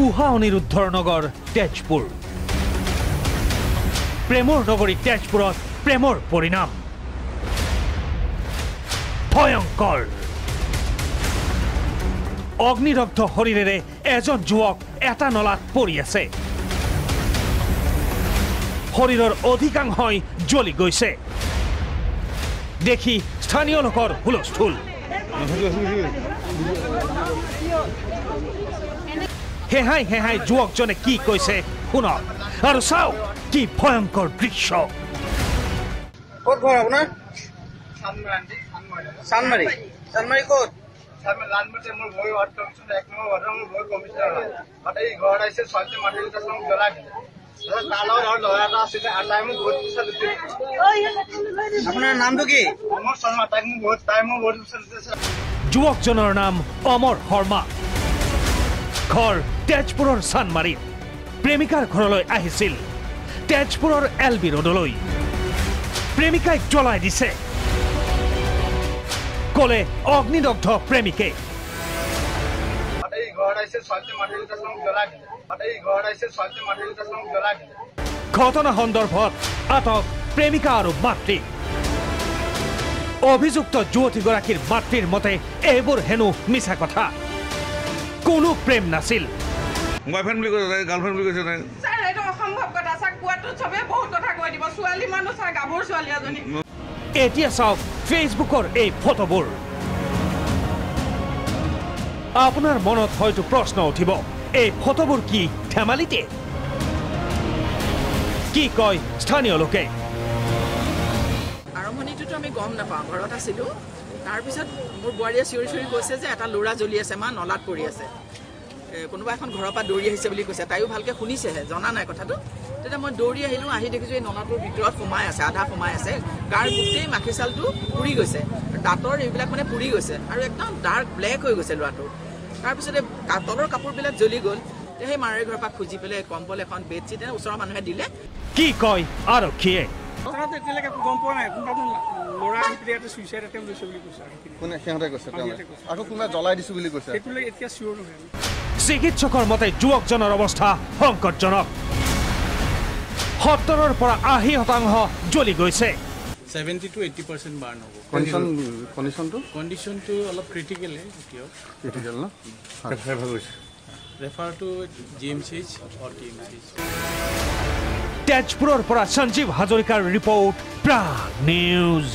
উহা অনিৰুদ্ধৰ নগৰ তেজপুৰ প্ৰেমৰ নগৰী তেজপুৰত প্ৰেমৰ পৰিণাম ভয়ংকৰ অগ্নিদগ্ধ শৰীৰেৰে এজন যুৱক এটা নলাত পৰি আছে শৰীৰৰ অধিকাংশই জ্বলি গৈছে দেখি স্থানীয় লোকৰ হুলস্থুল হেহাই হেহাই যুৱকজনে কি কৈছে শুনক আৰু চাওক কি ভয়ংকৰ দৃশ্য ক'ত ঘৰ আপোনাৰ চানমাৰি চানমাৰি ক'ত লালমতে মোৰ ভয় ওয়াৰ্ড কমিশন 1 নম্বৰ ওয়াৰ্ড মোৰ ভয় কমিশনাৰ বাট এই ঘৰ আইছে সল্টে মাটিৰ কাম জ্বলাই তালৰ আৰু লৰাটা আছিল আটাই মোক বহুত পইচা দিছিল আপোনাৰ নামটো কি অমৰ শৰ্মা তাই মোক বহুত পইচা দিছিল যুৱকজনৰ নাম অমৰ শৰ্মা ঘৰ তেজপুৰৰ চানমাৰীত প্ৰেমিকাৰ ঘৰলৈ আহিছিল তেজপুৰৰ এলবি ৰোডলৈ প্ৰেমিকাই জ্বলাই দিছে কলে অগ্নিদগ্ধ প্ৰেমিকে এই ঘৰ আইছে সল্টে মাটিৰ কাম জ্বলাই এই ঘৰ আইছে সল্টে মাটিৰ কাম জ্বলাই ঘটনা সন্দৰ্ভত আটক প্ৰেমিকা আৰু মাতৃ অভিযুক্ত যুৱতীগৰাকীৰ মাতৃৰ মতে এইবোৰ হেনো মিছা কথা কোনো প্ৰেম নাছিল বয়ফ্ৰেণ্ড বুলি কৈছে গাৰ্লফ্ৰেণ্ড বুলি কৈছে স্যাৰ এটা অসম্ভৱ কথা স্যাৰ কোৱাটো সবে বহুত কথা কৈ দিব ছোৱালী মানুহ স্যাৰ গাভৰ ছোৱালী এজনী এতিয়া চাওক ফেচবুকৰ এই ফটোবোৰ আপোনাৰ মনত হয়তো প্ৰশ্ন উঠিব এই ফটোবোৰ কি ধেমালিতে কি কয় স্থানীয় লোকে আৰম্ভণিটো আমি গম নাপাওঁ ঘৰত আছিলোঁ তাৰপিছত মোৰ বোৱাৰীয়ে চিঞৰি চিঞৰি কৈছে যে এটা ল'ৰা জ্বলি আছে মা নলাত পৰি আছে কোনোবা এখন ঘৰৰ পৰা দৌৰি আহিছে বুলি কৈছে তাইও ভালকৈ শুনিছেহে জনা নাই কথাটো তেতিয়া মই দৌৰি আহিলোঁ আহি দেখিছোঁ এই নলাটোৰ ভিতৰত সোমাই আছে আধা সোমাই আছে গাৰ গোটেই মাখিচালটো পুৰি গৈছে দাঁতৰ এইবিলাক মানে পুৰি গৈছে আৰু একদম ডাৰ্ক ব্লেক হৈ গৈছে ল'ৰাটোৰ তাৰপিছতে তলৰ কাপোৰবিলাক জ্বলি গ'ল সেই মাৰে ঘৰৰ পৰা খুজি পেলাই কম্বল এখন বেডশ্বীট ওচৰৰ মানুহে দিলে কি কয় আৰক্ষীয়ে এতিয়ালৈকে গম পোৱা নাই কোনোবা ল'ৰা আহি চুইচাইড এটেম্প লৈছে বুলি কৈছে কোনে সিহঁতে কৈছে আকৌ কোনোবা জ্বলাই দিছো বুলি কৈছে সেইটো এতিয়া চিয়ৰ নহয় চিকিৎসকৰ মতে যুৱকজনৰ অৱস্থা সংকটজনক 70ৰ পৰা 80% জ্বলি গৈছে 70 to 80% বাৰ্ণ হ'ব কণ্ডিশ্যনটো অলপ ক্ৰিটিকেল ন refer to GMCH or TMCH তেজপুৰৰ পৰা সঞ্জীৱ হাজৰিকাৰ ৰিপৰ্ট প্ৰাগ নিউজ